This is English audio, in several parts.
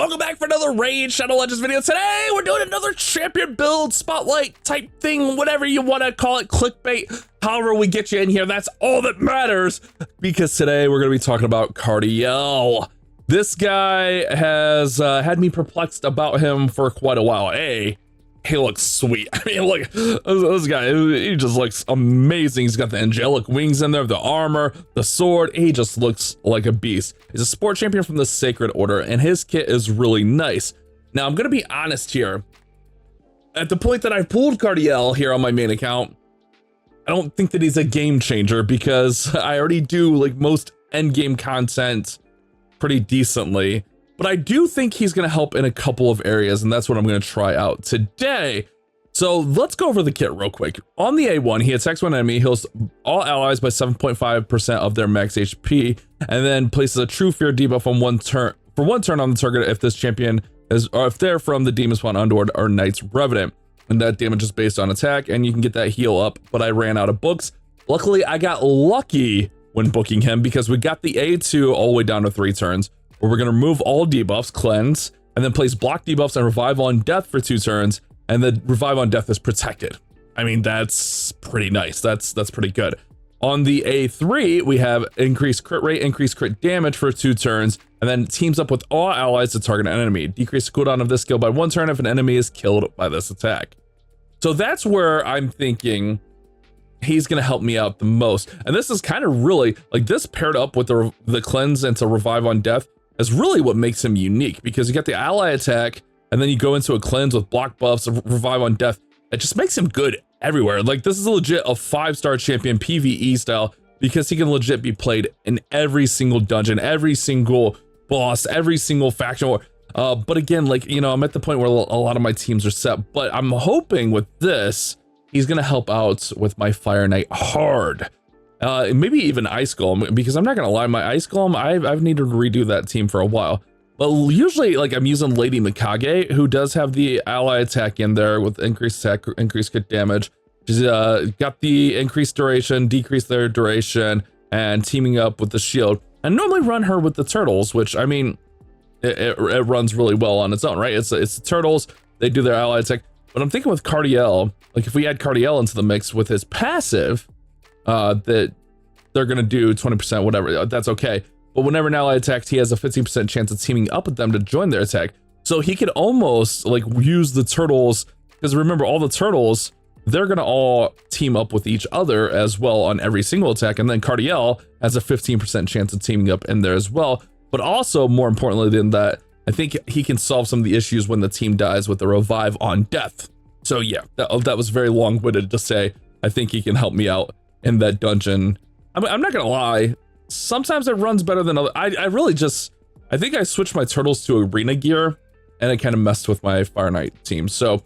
Welcome back for another Raid Shadow Legends video. Today, we're doing another champion build, spotlight type thing, whatever you want to call it, clickbait. However we get you in here, that's all that matters. Because today, we're going to be talking about Cardiel. This guy has had me perplexed about him for quite a while. He looks sweet. I mean, look, this guy, he just looks amazing. He's got the angelic wings in there, the armor, the sword. He just looks like a beast. He's a sport champion from the Sacred Order, and his kit is really nice. Now, I'm going to be honest here. At the point that I pulled Cardiel here on my main account, I don't think that he's a game changer because I already do like most endgame content pretty decently. But I do think he's going to help in a couple of areas, and that's what I'm going to try out today. So let's go over the kit real quick. On the A1, he attacks one enemy, heals all allies by 7.5% of their max HP, and then places a True Fear debuff on one turn on the target if this champion is, or if they're from the Demon Spawn Underworld or Knight's Revenant. And that damage is based on attack, and you can get that heal up, but I ran out of books. Luckily, I got lucky when booking him because we got the A2 all the way down to 3 turns. Where we're going to remove all debuffs, cleanse, and then place block debuffs and revive on death for 2 turns, and the revive on death is protected. I mean, that's pretty nice. That's pretty good. On the A3, we have increased crit rate, increased crit damage for 2 turns, and then teams up with all allies to target an enemy. Decrease the cooldown of this skill by 1 turn if an enemy is killed by this attack. So that's where I'm thinking he's going to help me out the most. And this is kind of really, like this paired up with the cleanse and to revive on death is really what makes him unique, because you get the ally attack and then you go into a cleanse with block buffs, revive on death. It just makes him good everywhere. Like this is legit a 5-star champion PvE style because he can legit be played in every single dungeon, every single boss, every single faction war. But again, like, you know, I'm at the point where a lot of my teams are set, but I'm hoping with this, he's going to help out with my Fire Knight hard. Maybe even Ice Golem, because I'm not gonna lie, my Ice Golem, I've needed to redo that team for a while. But usually, like, I'm using Lady Mikage, who does have the ally attack in there with increased attack, increased crit damage. She's got the increased duration, decreased their duration, and teaming up with the shield. I normally run her with the turtles, which, I mean, it runs really well on its own, right? It's the turtles, they do their ally attack. But I'm thinking with Cardiel, like if we add Cardiel into the mix with his passive, that they're gonna do 20%, whatever, that's okay. But whenever an ally attacks, he has a 15% chance of teaming up with them to join their attack. So he could almost like use the turtles, because remember, all the turtles, they're gonna all team up with each other as well on every single attack. And then Cardiel has a 15% chance of teaming up in there as well. But also, more importantly than that, I think he can solve some of the issues when the team dies with the revive on death. So yeah, that was very long-winded to say, I think he can help me out in that dungeon. I'm not gonna lie, sometimes it runs better than other. I think I switched my turtles to arena gear and it kind of messed with my Fire Knight team. So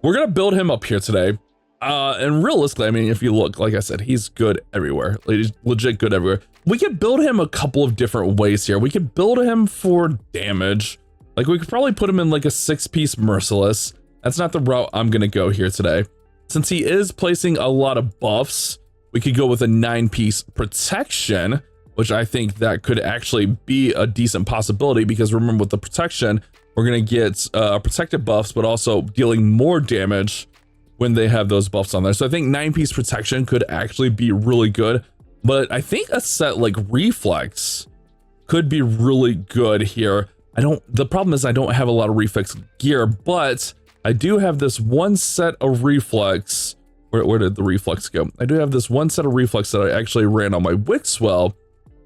we're gonna build him up here today. And realistically, I mean, if you look, like I said, he's good everywhere. Like, he's legit good everywhere. We could build him a couple of different ways here. We could build him for damage. Like we could probably put him in like a 6-piece merciless. That's not the route I'm gonna go here today. Since he is placing a lot of buffs, we could go with a 9-piece protection, which I think that could actually be a decent possibility, because remember, with the protection, we're going to get protected buffs, but also dealing more damage when they have those buffs on there. So I think 9-piece protection could actually be really good, but I think a set like Reflex could be really good here. The problem is I don't have a lot of Reflex gear, but I do have this one set of Reflex. Where did the Reflex go? I do have this one set of Reflex that I actually ran on my Wixwell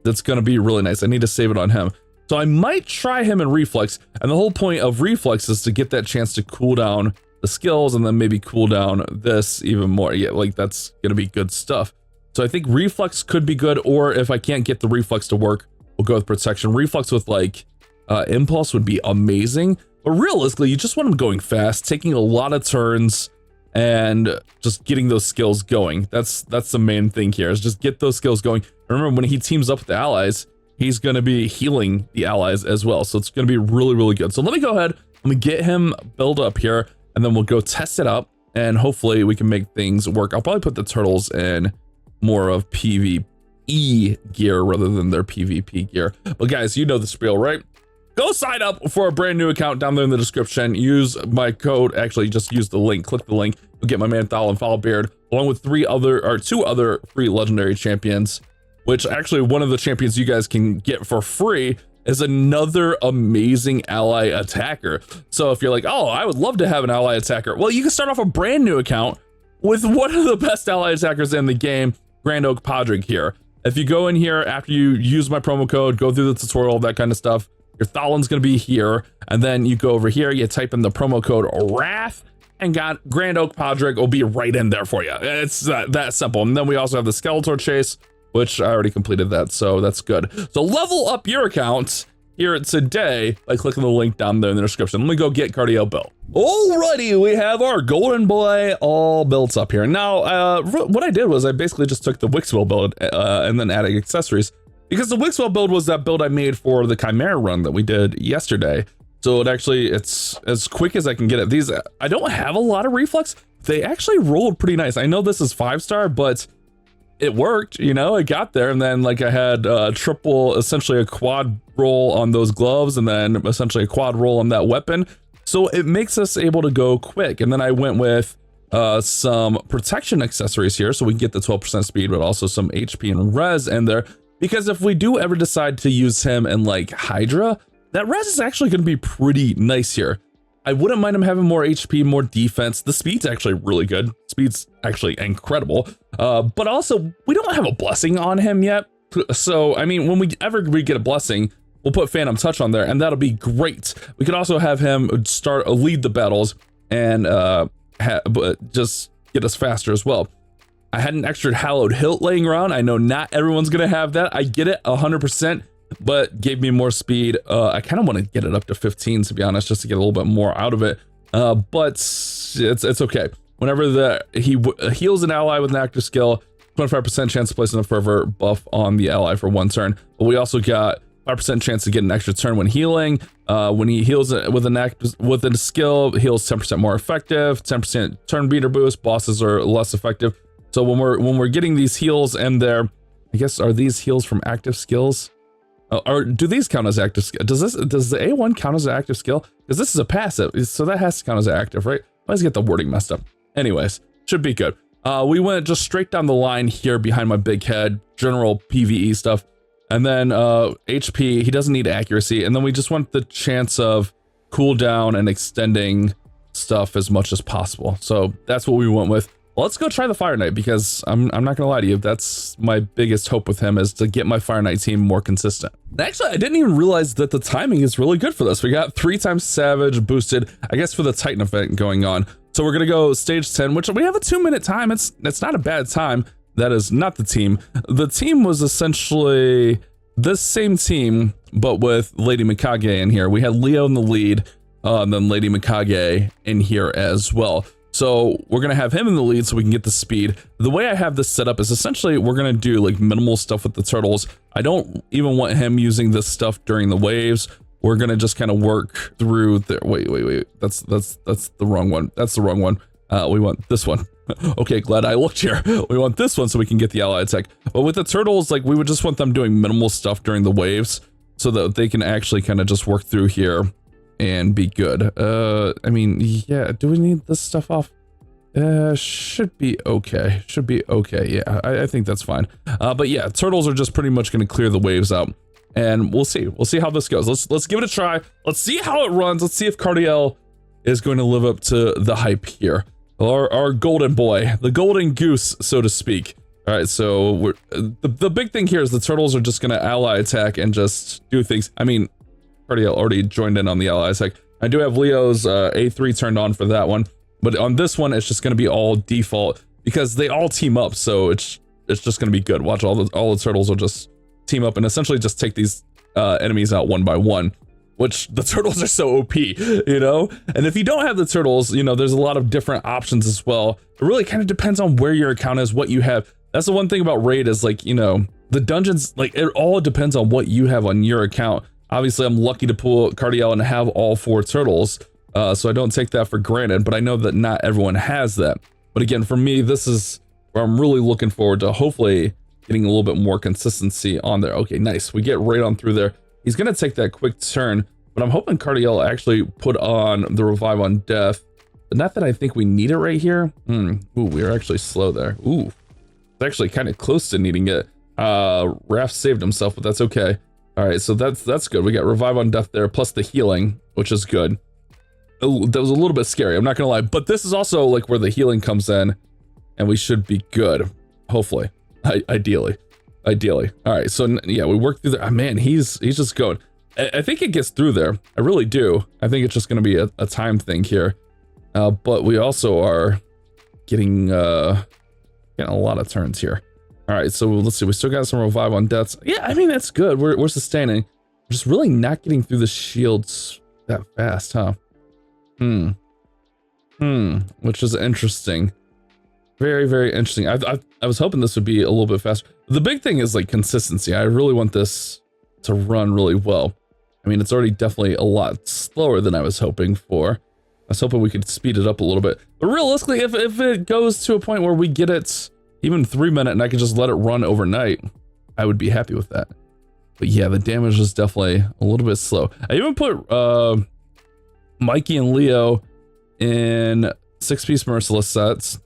that's going to be really nice. I need to save it on him. So I might try him in Reflex. And the whole point of Reflex is to get that chance to cool down the skills and then maybe cool down this even more. Yeah, like that's going to be good stuff. So I think Reflex could be good, or if I can't get the Reflex to work, we'll go with Protection. Reflex with like Impulse would be amazing. But realistically, you just want him going fast, taking a lot of turns, and just getting those skills going. That's the main thing here, is just get those skills going. Remember, when he teams up with the allies, he's going to be healing the allies as well. So it's going to be really, really good. So let me go ahead. Let me get him built up here, and then we'll go test it out, and hopefully we can make things work. I'll probably put the turtles in more of PvE gear rather than their PvP gear. But guys, you know the spiel, right? go sign up for a brand new account down there in the description. Use my code. Actually, just use the link. Click the link. You'll get my man Thal and Foul Beard, along with two other free legendary champions, which actually one of the champions you guys can get for free is another amazing ally attacker. So if you're like, oh, I would love to have an ally attacker, well, you can start off a brand new account with one of the best ally attackers in the game, Grand Oak Podrick here. If you go in here after you use my promo code, go through the tutorial, that kind of stuff, your Thalin's gonna be here, and then you go over here, you type in the promo code WRATH, and Grand Oak Podrick will be right in there for you. It's that simple. And then we also have the Skeletor Chase, which I already completed that, so that's good. So level up your account here today by clicking the link down there in the description. Let me go get Cardio built. Alrighty, we have our golden boy all built up here. Now, what I did was I basically just took the Wixwell build and then added accessories, because the Wixwell build was that build I made for the Chimera run that we did yesterday. So it's as quick as I can get it. These, I don't have a lot of reflex. They actually rolled pretty nice. I know this is 5-star, but it worked, you know, it got there. And then like I had essentially a quad roll on those gloves, and then essentially a quad roll on that weapon. So it makes us able to go quick. And then I went with some protection accessories here, so we can get the 12% speed, but also some HP and res in there. Because if we do ever decide to use him in like Hydra, that res is actually going to be pretty nice here. I wouldn't mind him having more HP, more defense. The speed's actually really good. Speed's actually incredible. But also, we don't have a blessing on him yet. So, I mean, when we get a blessing, we'll put Phantom Touch on there, and that'll be great. We could also have him lead the battles and just get us faster as well. I had an extra Hallowed Hilt laying around. I know not everyone's going to have that. I get it 100%. But gave me more speed. I kind of want to get it up to 15, to be honest, just to get a little bit more out of it. But it's okay. Whenever he heals an ally with an active skill, 25% chance of placing a fervor buff on the ally for 1 turn. But we also got 5% chance to get an extra turn when healing. When he heals with a skill, heals 10% more effective. 10% turn beater boost. Bosses are less effective. So when we're getting these heals in there, I guess, are these heals from active skills? Or do these count as active skill? Does the A1 count as an active skill? Because this is a passive, so that has to count as active, right? I always get the wording messed up. Anyways, should be good. We went just straight down the line here behind my big head, general PvE stuff. And then HP, he doesn't need accuracy. And then we just want the chance of cooldown and extending stuff as much as possible. So that's what we went with. Let's go try the Fire Knight, because I'm not gonna lie to you, that's my biggest hope with him, is to get my Fire Knight team more consistent. Actually, I didn't even realize that the timing is really good for this. We got 3 times Savage boosted, I guess, for the Titan event going on. So we're gonna go stage 10, which we have a 2-minute time. It's not a bad time. That is not the team. The team was essentially this same team, but with Lady Mikage in here. We had Leo in the lead, and then Lady Mikage in here as well. So we're going to have him in the lead so we can get the speed. The way I have this set up is essentially we're going to do like minimal stuff with the turtles. I don't even want him using this stuff during the waves. We're going to just kind of work through the, wait. That's the wrong one. That's the wrong one. We want this one. Okay, glad I looked here. We want this one so we can get the ally attack. But with the turtles, like we would just want them doing minimal stuff during the waves so that they can actually kind of just work through here and be good. I mean, yeah, do we need this stuff off? Should be okay. Should be okay. Yeah, I think that's fine. But yeah, turtles are just pretty much going to clear the waves out, and we'll see. We'll see how this goes. Let's give it a try. Let's see how it runs. Let's see if Cardiel is going to live up to the hype here. Our golden boy, the golden goose, so to speak. All right, so the big thing here is the turtles are just going to ally attack and just do things. I mean, Cardiel already joined in on the ally attack. I do have Leo's A3 turned on for that one, but on this one, it's just going to be all default because they all team up. So it's just going to be good. Watch, all the turtles will just team up and essentially just take these enemies out one by one, which the turtles are so OP, you know? And if you don't have the turtles, you know, there's a lot of different options as well. It really kind of depends on where your account is, what you have. That's the one thing about Raid is, like, you know, the dungeons, like, it all depends on what you have on your account. Obviously, I'm lucky to pull Cardiel and have all 4 turtles, so I don't take that for granted, but I know that not everyone has that. But again, for me, this is where I'm really looking forward to hopefully getting a little bit more consistency on there. Okay, nice. We get right on through there. He's going to take that quick turn. but I'm hoping Cardiel actually put on the revive on death. But not that I think we need it right here. Ooh, we are actually slow there. Ooh, it's actually kind of close to needing it. Raph saved himself, but that's okay. All right, so that's good. We got revive on death there, plus the healing, which is good. Oh, that was a little bit scary, I'm not gonna lie, but this is also like where the healing comes in, and we should be good, hopefully, ideally. All right, so yeah, we worked through there. Man, he's just going. I think it gets through there. I really do. I think it's just gonna be a time thing here, but we also are getting a lot of turns here. All right, so let's see. We still got some revive on deaths. Yeah, I mean that's good. We're sustaining. We're just really not getting through the shields that fast, huh? Which is interesting. Very, very interesting. I was hoping this would be a little bit faster. The big thing is like consistency. I really want this to run really well. I mean, it's already definitely a lot slower than I was hoping for. I was hoping we could speed it up a little bit. But realistically, if it goes to a point where we get it even 3 minutes and I can just let it run overnight, I would be happy with that. But yeah, the damage is definitely a little bit slow. I even put Mikey and Leo in 6-piece merciless sets.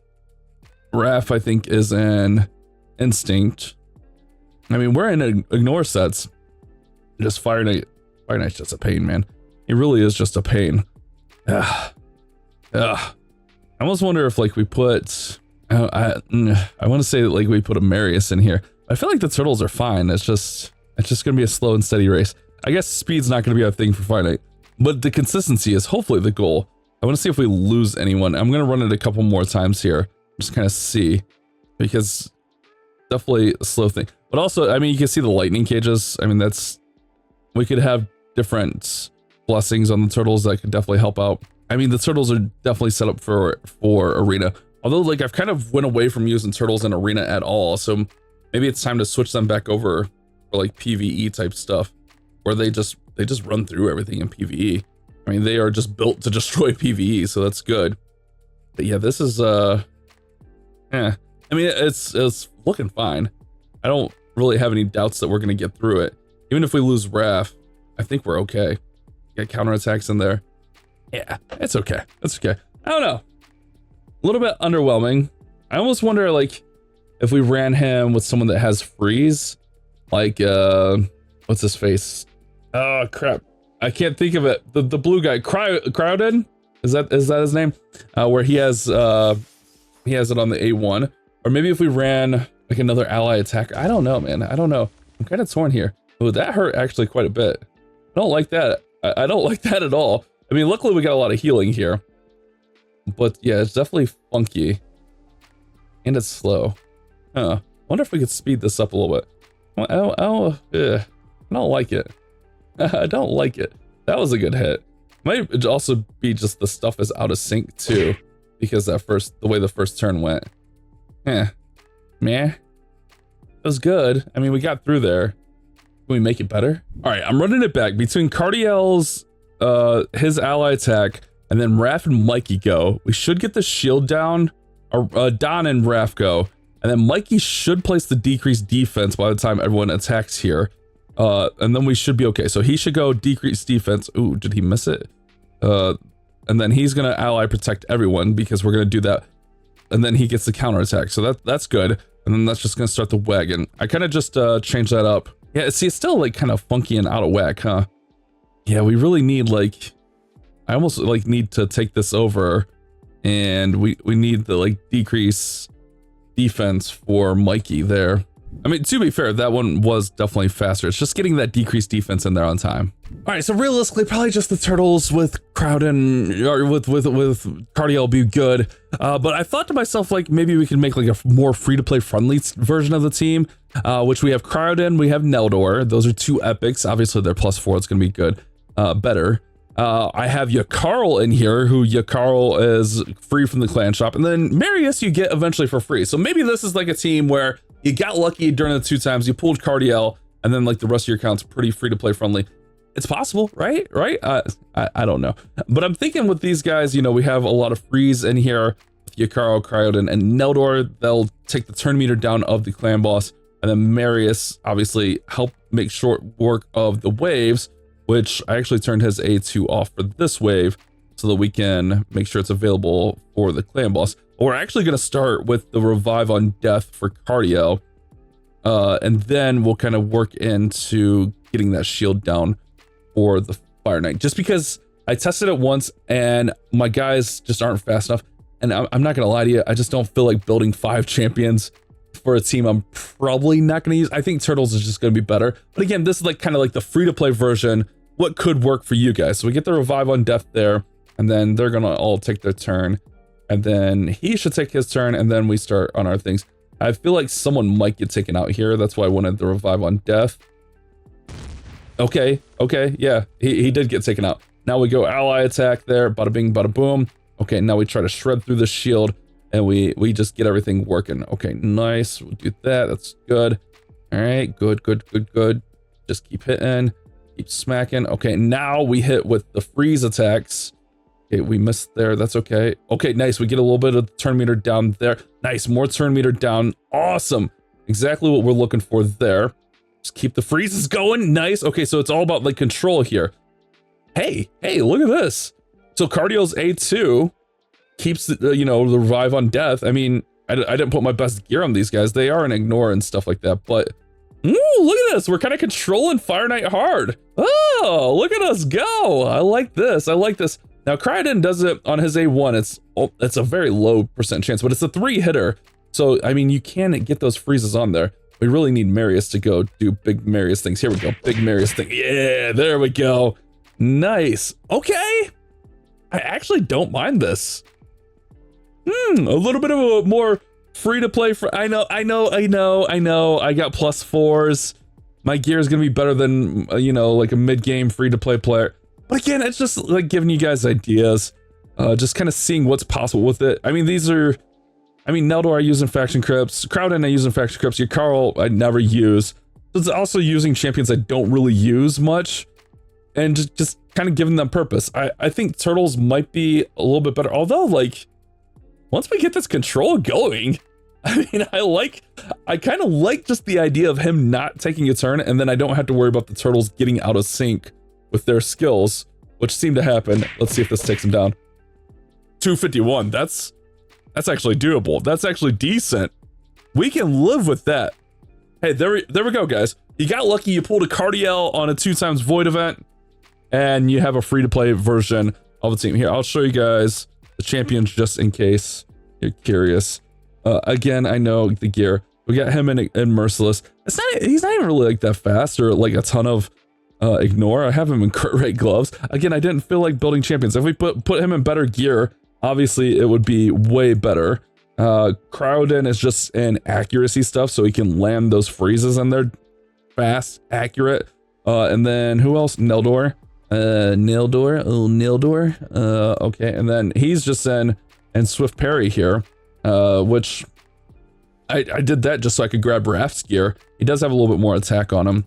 Raph, I think, is in instinct. I mean, we're in ignore sets. Just Fire Knight's just a pain, man. He really is just a pain. I almost wonder if like we put I want to say that like we put a Marius in here. I feel like the turtles are fine. It's just gonna be a slow and steady race. I guess speed's not gonna be a thing for Fire Knight, but the consistency is hopefully the goal. I want to see if we lose anyone. I'm gonna run it a couple more times here, just kind of see, because definitely a slow thing. But also, I mean, you can see the lightning cages. I mean, we could have different blessings on the turtles that could definitely help out. I mean, the turtles are definitely set up for arena. Although, like, I've kind of went away from using turtles in arena at all, so maybe it's time to switch them back over for like PvE type stuff, where they just run through everything in PvE. I mean, they are just built to destroy PvE, so that's good. But yeah, this is I mean, it's looking fine. I don't really have any doubts that we're gonna get through it. Even if we lose Raph, I think we're okay. Get counterattacks in there. Yeah, it's okay. That's okay. I don't know. A little bit underwhelming. I almost wonder, like, if we ran him with someone that has freeze, like, what's his face? Oh crap, I can't think of it. The blue guy, Crowden, is that his name? Where he has it on the A1, or maybe if we ran like another ally attack. I don't know, man. I don't know. I'm kind of torn here. Oh, that hurt actually quite a bit. I don't like that. I don't like that at all. I mean, luckily we got a lot of healing here. But yeah, it's definitely funky. And it's slow. Huh. Wonder if we could speed this up a little bit. I don't like it. I don't like it. That was a good hit. Might also be just the stuff is out of sync too, because the way the first turn went. Meh. It was good. I mean, we got through there. Can we make it better? All right, I'm running it back between Cardiel's his ally attack, and then Raph and Mikey go. We should get the shield down, or Don and Raph go, and then Mikey should place the decreased defense by the time everyone attacks here. And then we should be okay. So he should go decrease defense. Ooh, did he miss it? And then he's gonna ally protect everyone, because we're gonna do that. And then he gets the counterattack. So that's good. And then that's just gonna start the wagon. I kind of just changed that up. Yeah, see, it's still like kind of funky and out of whack, huh? Yeah, we really need, like, I almost like need to take this over, and we need the like decrease defense for Mikey there. I mean, to be fair, that one was definitely faster. It's just getting that decreased defense in there on time. All right, so realistically, probably just the turtles with Crowden, or with Cardiel will be good. But I thought to myself, like, maybe we can make like a more free-to-play friendly version of the team, which we have Crowden, we have Neldor. Those are two epics. Obviously, they're +4. It's gonna be good, better. I have Yakarl in here, who Yakarl is free from the clan shop, and then Marius you get eventually for free. So maybe this is like a team where you got lucky during the 2 times, you pulled Cardiel, and then like the rest of your account's pretty free to play friendly. It's possible, right? I don't know. But I'm thinking with these guys, you know, we have a lot of freeze in here. Yakarl, Cryoden, and Neldor, they'll take the turn meter down of the clan boss. And then Marius, obviously, help make short work of the waves. which I actually turned his A2 off for this wave so that we can make sure it's available for the clan boss. We're actually going to start with the revive on death for cardio, and then we'll kind of work into getting that shield down for the Fire Knight, just because I tested it once and my guys just aren't fast enough. And I'm not gonna lie to you, I just don't feel like building 5 champions for a team I'm probably not gonna use. I think Turtles is just gonna be better. But again, this is like kind of like the free-to-play version, what could work for you guys. So we get the revive on death there, and then they're gonna all take their turn, and then he should take his turn, and then we start on our things. I feel like someone might get taken out here. That's why I wanted the revive on death. Okay, yeah, he did get taken out. Now we go ally attack there, bada bing, bada boom. Okay, now we try to shred through the shield, and we just get everything working. Okay, nice, we'll do that, that's good. All right, good. Just keep hitting, keep smacking. Okay, now we hit with the freeze attacks. Okay, we missed there, that's okay. Okay, nice, we get a little bit of the turn meter down there. Nice, more turn meter down, awesome. Exactly what we're looking for there. Just keep the freezes going, nice. Okay, so it's all about like control here. Hey, look at this. So Cardio's A2 keeps the, you know, the revive on death. I mean, I didn't put my best gear on these guys. They are an ignore and stuff like that, but ooh, look at this. We're kind of controlling Fire Knight hard. Oh, look at us go. I like this. Now Cryoden does it on his A1. It's a very low percent chance, but it's a 3-hitter. So, I mean, you can get those freezes on there. We really need Marius to go do big Marius things. Here we go, big Marius thing. Yeah, there we go. Nice. Okay. I actually don't mind this. A little bit of a more free to play for, I know. I got +4s. My gear is going to be better than, you know, like a mid-game free to play player. But again, it's just like giving you guys ideas, just kind of seeing what's possible with it. I mean, Neldor I use in Faction Crypts, Crowden I use in Faction Crypts, your Carl I never use. So it's also using champions I don't really use much, and just kind of giving them purpose. I think Turtles might be a little bit better, although like, once we get this control going, I mean, I kind of like just the idea of him not taking a turn, and then I don't have to worry about the Turtles getting out of sync with their skills, which seem to happen. Let's see if this takes him down. 251, that's actually doable. That's actually decent. We can live with that. Hey, there we go, guys. You got lucky, you pulled a Cardiel on a 2x Void event, and you have a free-to-play version of the team. Here, I'll show you guys the champions just in case you're curious. Again, I know the gear. We got him in Merciless. He's not even really like that fast or like a ton of ignore. I have him in crit rate gloves. Again, I didn't feel like building champions. If we put him in better gear, obviously it would be way better. Crowden is just in accuracy stuff, so he can land those freezes and they're fast, accurate. And then who else? Neldor. Neldor. Okay, and then he's just in Swift Parry here, which I did that just so I could grab Raph's gear. He does have a little bit more attack on him.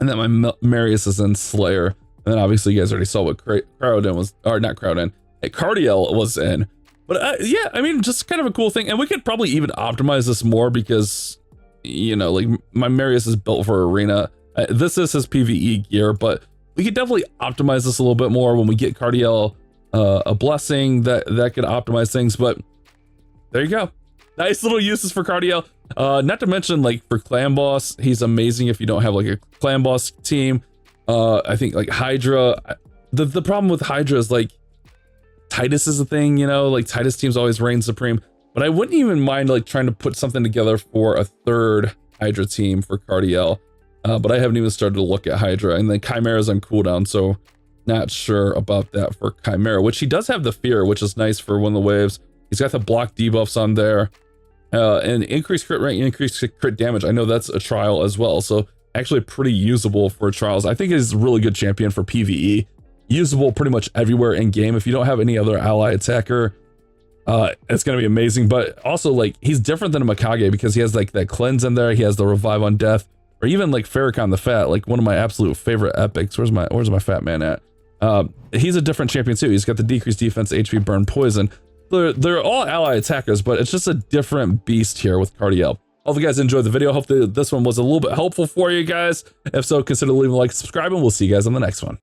And then my Marius is in Slayer. And then obviously you guys already saw what Crowden was, or not Crowden, Cardiel was in. But yeah, I mean, just kind of a cool thing. And we could probably even optimize this more because, you know, like my Marius is built for arena. This is his PvE gear, but we could definitely optimize this a little bit more when we get Cardiel a blessing that could optimize things. But there you go. Nice little uses for Cardiel. Not to mention, like, for clan boss, he's amazing if you don't have like a clan boss team. I think like Hydra, the problem with Hydra is like Titus is a thing, you know, like Titus teams always reign supreme, but I wouldn't even mind like trying to put something together for a third Hydra team for Cardiel. But I haven't even started to look at Hydra, and then Chimera's on cooldown, so not sure about that for Chimera, which he does have the fear, which is nice for one of the waves. He's got the block debuffs on there, and increased crit rate, increased crit damage. I know that's a trial as well, so actually pretty usable for trials. I think he's a really good champion for PvE, usable pretty much everywhere in game. If you don't have any other ally attacker, it's gonna be amazing. But also, like, he's different than a Mikage because he has like that cleanse in there. He has the revive on death, or even like Farrakhan the Fat, like one of my absolute favorite epics. Where's my fat man at? He's a different champion too. He's got the decreased defense, HP, burn, poison. They're all ally attackers, but it's just a different beast here with Cardiel. Hope you guys enjoyed the video. Hopefully this one was a little bit helpful for you guys. If so, consider leaving a like, subscribe, and we'll see you guys on the next one.